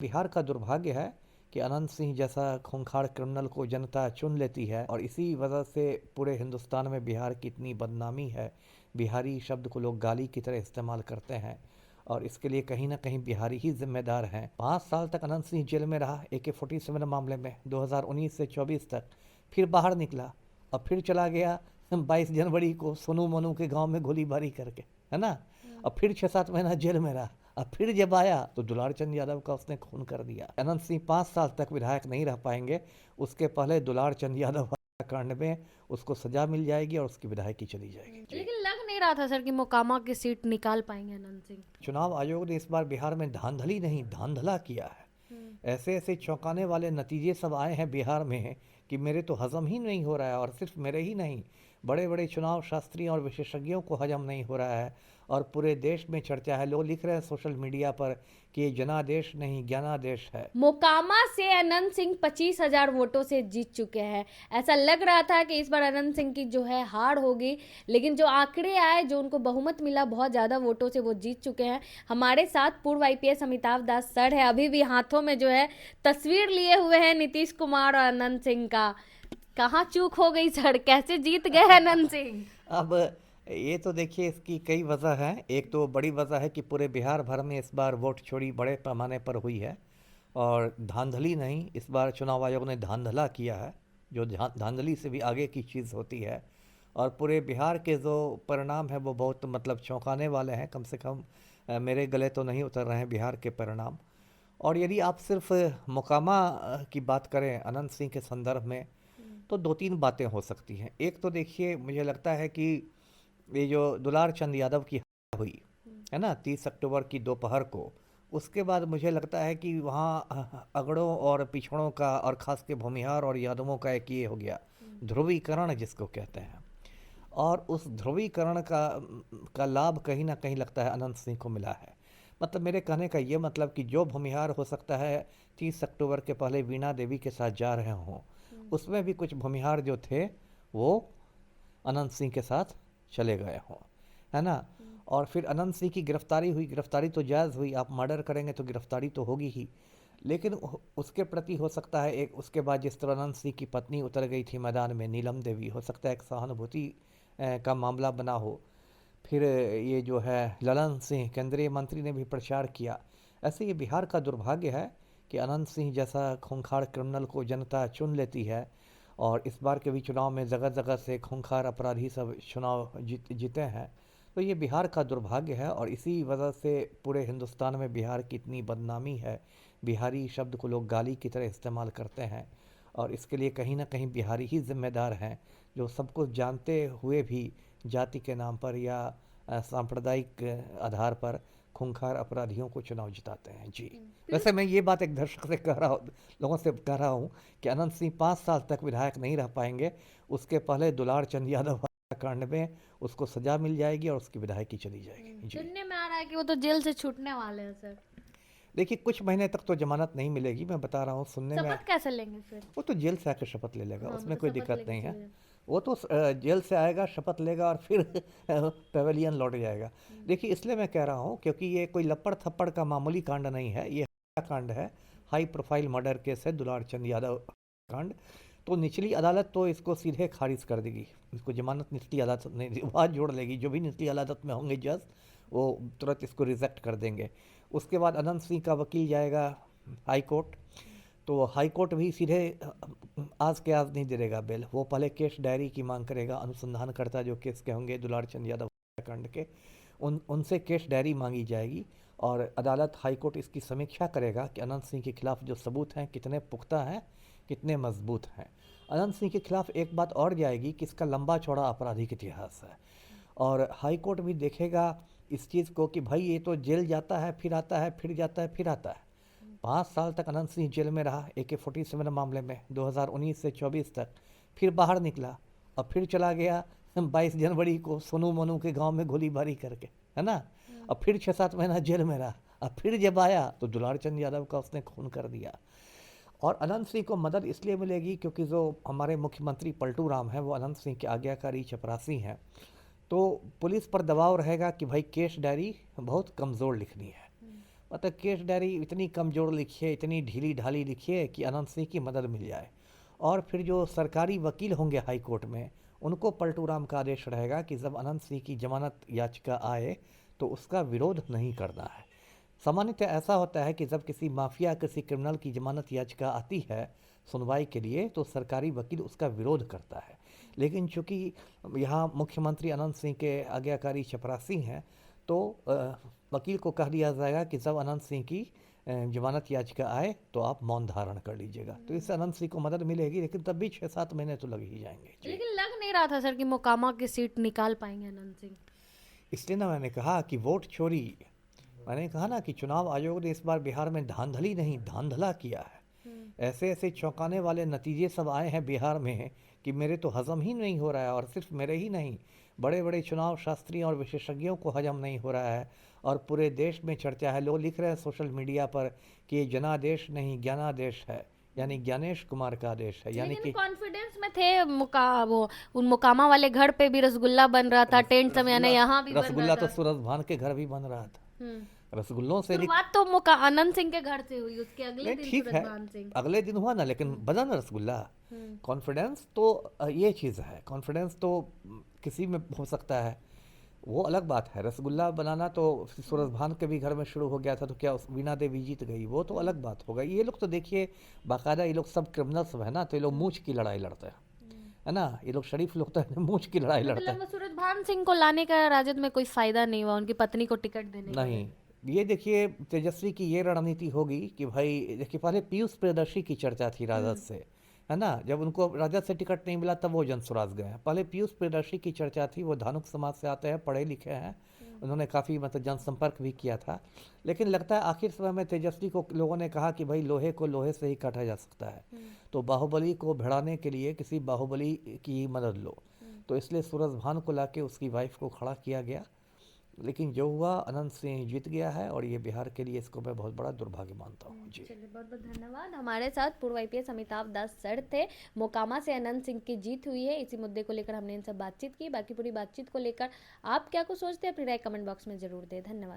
बिहार का दुर्भाग्य है कि अनंत सिंह जैसा खूंखार क्रिमिनल को जनता चुन लेती है और इसी वजह से पूरे हिंदुस्तान में बिहार की इतनी बदनामी है। बिहारी शब्द को लोग गाली की तरह इस्तेमाल करते हैं और इसके लिए कहीं ना कहीं बिहारी ही जिम्मेदार हैं। 5 साल तक अनंत सिंह जेल में रहा AK-47 मामले में 2019 से 24 तक, फिर बाहर निकला और फिर चला गया 22 जनवरी को सोनू मोनू के गांव में गोलीबारी करके, है ना। और फिर 6-7 महीना जेल में रहा। अब फिर जब आया तो दुलार चंद यादव का उसने खून कर दिया। अनंत सिंह 5 साल तक विधायक नहीं रह पाएंगे, उसके पहले दुलार चंद यादव कांड में उसको सजा मिल जाएगी और उसकी विधायकी चली जाएगी जी। लेकिन लग नहीं रहा था सर कि मोकामा की सीट निकाल पाएंगे अनंत सिंह। चुनाव आयोग ने इस बार बिहार में धांधली नहीं धांधला किया है। ऐसे ऐसे चौंकाने वाले नतीजे सब आए हैं बिहार में कि मेरे तो हजम ही नहीं हो रहा है। और सिर्फ मेरे ही नहीं, बड़े बड़े चुनाव शास्त्रियों और विशेषज्ञों को हजम नहीं हो रहा है और पूरे देश में चर्चा है। लोग लिख रहे हैं सोशल मीडिया पर कि ये जनादेश नहीं ज्ञानादेश है। मोकामा से अनंत सिंह 25,000 वोटों से जीत चुके हैं। ऐसा लग रहा था कि इस बार अनंत सिंह की जो है हार होगी, लेकिन जो आंकड़े आए, जो उनको बहुमत मिला, बहुत ज़्यादा वोटों से वो जीत चुके हैं। हमारे साथ पूर्व IPS अमिताभ दास सर है, अभी भी हाथों में जो है तस्वीर लिए हुए हैं नीतीश कुमार और अनंत सिंह का। कहाँ चूक हो गई सर, कैसे जीत गए अनंत सिंह? अब ये तो देखिए, इसकी कई वजह हैं। एक तो बड़ी वजह है कि पूरे बिहार भर में इस बार वोट चोरी बड़े पैमाने पर हुई है और धांधली नहीं, इस बार चुनाव आयोग ने धांधला किया है, जो धांधली से भी आगे की चीज़ होती है। और पूरे बिहार के जो परिणाम है वो बहुत मतलब चौंकाने वाले हैं। कम से कम मेरे गले तो नहीं उतर रहे हैं बिहार के परिणाम। और यदि आप सिर्फ मोकामा की बात करें अनंत सिंह के संदर्भ में, तो 2-3 बातें हो सकती हैं। एक तो देखिए, मुझे लगता है कि ये जो दुलार चंद यादव की हत्या हुई है ना 30 अक्टूबर की दोपहर को, उसके बाद मुझे लगता है कि वहाँ अगड़ों और पिछड़ों का और ख़ास के भूमिहार और यादवों का एक ये हो गया ध्रुवीकरण जिसको कहते हैं। और उस ध्रुवीकरण का लाभ कहीं ना कहीं लगता है अनंत सिंह को मिला है। मतलब मेरे कहने का ये मतलब कि जो भूमिहार हो सकता है 30 अक्टूबर के पहले वीणा देवी के साथ जा रहे हों, उसमें भी कुछ भूमिहार जो थे वो अनंत सिंह के साथ चले गए हों, है ना। और फिर अनंत सिंह की गिरफ्तारी हुई। गिरफ्तारी तो जायज़ हुई, आप मर्डर करेंगे तो गिरफ्तारी तो होगी ही, लेकिन उसके प्रति हो सकता है एक, उसके बाद जिस तरह अनंत सिंह की पत्नी उतर गई थी मैदान में, नीलम देवी, हो सकता है एक सहानुभूति का मामला बना हो। फिर ये जो है ललन सिंह केंद्रीय मंत्री ने भी प्रचार किया। ऐसे ये बिहार का दुर्भाग्य है कि अनंत सिंह जैसा खूंखार क्रिमिनल को जनता चुन लेती है और इस बार के भी चुनाव में जगह जगह से खूंखार अपराधी सब चुनाव जीते हैं। तो ये बिहार का दुर्भाग्य है और इसी वजह से पूरे हिंदुस्तान में बिहार की इतनी बदनामी है। बिहारी शब्द को लोग गाली की तरह इस्तेमाल करते हैं और इसके लिए कहीं ना कहीं बिहारी ही जिम्मेदार हैं, जो सब कुछ जानते हुए भी जाति के नाम पर या सांप्रदायिक आधार पर खूंखार अपराधियों को चुनाव जिताते हैं जी। वैसे मैं ये बात एक दर्शक से कह रहा हूँ, लोगों से कह रहा हूँ कि अनंत सिंह 5 साल तक विधायक नहीं रह पाएंगे, उसके पहले दुलार चंद यादव कांड में उसको सजा मिल जाएगी और उसकी विधायकी चली जाएगी जी। सुनने में आ रहा है कि वो तो जेल से छूटने वाले हैं सर। देखिए, कुछ महीने तक तो जमानत नहीं मिलेगी, मैं बता रहा हूँ सुनने में। शपथ कैसे लेंगे फिर? वो तो जेल से आकर शपथ ले लेगा, हाँ, उसमें मतलब कोई शपथ दिक्कत लेके नहीं है। चले जाए। वो तो जेल से आएगा, शपथ लेगा और फिर पेवेलियन लौट जाएगा। देखिए, इसलिए मैं कह रहा हूँ क्योंकि ये कोई लपड़ थप्पड़ का मामूली कांड नहीं है, ये कांड है, हाई प्रोफाइल मर्डर केस है दुलार चंद यादव कांड। तो निचली अदालत तो इसको सीधे खारिज कर देगी, इसको जमानत निचली अदालत नहीं वहाँ जोड़ लेगी। जो भी निचली अदालत में होंगे जज, वो तुरंत इसको रिजेक्ट कर देंगे। उसके बाद अनंत सिंह का वकील जाएगा हाई कोर्ट, तो हाई कोर्ट भी सीधे आज के आज नहीं दे देगा बेल। वो पहले केस डायरी की मांग करेगा, अनुसंधानकर्ता जो केस के होंगे दुलार चंद यादव कांड के, उनसे केस डायरी मांगी जाएगी और अदालत हाई कोर्ट इसकी समीक्षा करेगा कि अनंत सिंह के खिलाफ जो सबूत हैं कितने पुख्ता हैं, कितने मजबूत हैं। अनंत सिंह के खिलाफ एक बात और जाएगी कि इसका लंबा चौड़ा आपराधिक इतिहास है और हाई कोर्ट भी देखेगा इस चीज़ को कि भाई ये तो जेल जाता है फिर आता है, फिर जाता है फिर आता है। 5 साल तक अनंत सिंह जेल में रहा AK-47 मामले में 2019 से 24 तक, फिर बाहर निकला और फिर चला गया 22 जनवरी को सोनू मोनू के गांव में गोलीबारी करके, है ना। और फिर 6-7 महीना जेल में रहा। अब फिर जब आया तो दुलार चंद यादव का उसने खून कर दिया। और अनंत सिंह को मदद इसलिए मिलेगी क्योंकि जो हमारे मुख्यमंत्री पलटू राम हैं वो अनंत सिंह के आज्ञाकारी चपरासी हैं। तो पुलिस पर दबाव रहेगा कि भाई केस डायरी बहुत कमज़ोर लिखनी है, मतलब केस डायरी इतनी कमज़ोर लिखी है, इतनी ढीली ढाली लिखी है कि अनंत सिंह की मदद मिल जाए। और फिर जो सरकारी वकील होंगे हाई कोर्ट में, उनको पलटू राम का आदेश रहेगा कि जब अनंत सिंह की जमानत याचिका आए तो उसका विरोध नहीं करना है। सामान्यतः ऐसा होता है कि जब किसी माफिया किसी क्रिमिनल की जमानत याचिका आती है सुनवाई के लिए तो सरकारी वकील उसका विरोध करता है। लेकिन चूंकि यहाँ मुख्यमंत्री अनंत सिंह के आज्ञाकारी चपरासी हैं तो वकील को कह दिया जाएगा कि जब अनंत सिंह की जमानत याचिका आए तो आप मौन धारण कर लीजिएगा। तो इससे अनंत सिंह को मदद मिलेगी, लेकिन तब भी 6-7 महीने तो लग ही जाएंगे जी। लेकिन लग नहीं रहा था सर कि मोकामा की सीट निकाल पाएंगे अनंत सिंह। इसलिए ना मैंने कहा कि वोट चोरी, मैंने कहा ना कि चुनाव आयोग ने इस बार बिहार में धांधली नहीं धांधला किया है। ऐसे ऐसे चौंकाने वाले नतीजे सब आए हैं बिहार में कि मेरे तो हजम ही नहीं हो रहा है। और सिर्फ मेरे ही नहीं, बड़े बड़े चुनाव शास्त्री और विशेषज्ञों को हजम नहीं हो रहा है और पूरे देश में चर्चा है। लोग लिख रहे हैं सोशल मीडिया पर कि ये जनादेश नहीं ज्ञानादेश है, यानी ज्ञानेश कुमार का आदेश है। यानी लेकिन कि कॉन्फिडेंस में थे वो उन मोकामा वाले घर पे भी रसगुल्ला बन रहा था, टेंट समय रसगुल्ला, यहाँ भी बन रहा रसगुल्ला तो था। सूरज भान के घर भी बन रहा था। रसगुल्लों से शुरुआत तो मोका आनंद सिंह के घर से हुई, उसके अगले नहीं दिन ठीक है, सूरजभान सिंह। अगले दिन हुआ ना, लेकिन बना ना रसगुल्ला। कॉन्फिडेंस तो ये चीज़ है, कॉन्फिडेंस तो किसी में हो सकता है, वो अलग बात है। रसगुल्ला बनाना तो सूरज भान के भी घर में शुरू हो गया था, तो क्या वीणा देवी जीत गई, वो तो अलग बात हो गई। ये लोग तो देखिए बाकायदा ये लोग सब क्रिमिनल्स है ना, तो ये लोग मूंछ की लड़ाई लड़ते हैं, है ना। ये लोग शरीफ लोग तो मूंछ की लड़ाई लड़ते हैं। मतलब सूरजभान सिंह को लाने का राजद में कोई फायदा नहीं हुआ, उनकी पत्नी को टिकट देने का। नहीं, ये देखिए तेजस्वी की ये रणनीति होगी कि भाई देखिए पहले पीयूष प्रियदर्शी की चर्चा थी राजद से, है ना। जब उनको राजद से टिकट नहीं मिला तब वो जनसुराज गए हैं। पहले पीयूष प्रियदर्शी की चर्चा थी, वो धानुक समाज से आते हैं, पढ़े लिखे हैं, उन्होंने काफ़ी मतलब जनसंपर्क भी किया था। लेकिन लगता है आखिर समय में तेजस्वी को लोगों ने कहा कि भाई लोहे को लोहे से ही काटा जा सकता है, तो बाहुबली को भिड़ाने के लिए किसी बाहुबली की मदद लो। तो इसलिए सूरज भान को लाके उसकी वाइफ को खड़ा किया गया। लेकिन जो हुआ, अनंत सिंह जीत गया है और ये बिहार के लिए इसको मैं बहुत बड़ा दुर्भाग्य मानता हूँ जी। चलिए बहुत बहुत धन्यवाद। हमारे साथ पूर्व आईपीएस अमिताभ दास सर थे। मोकामा से अनंत सिंह की जीत हुई है, इसी मुद्दे को लेकर हमने इनसे बातचीत की। बाकी पूरी बातचीत को लेकर आप क्या कुछ सोचते हैं, अपनी राय कमेंट बॉक्स में जरूर दें। धन्यवाद।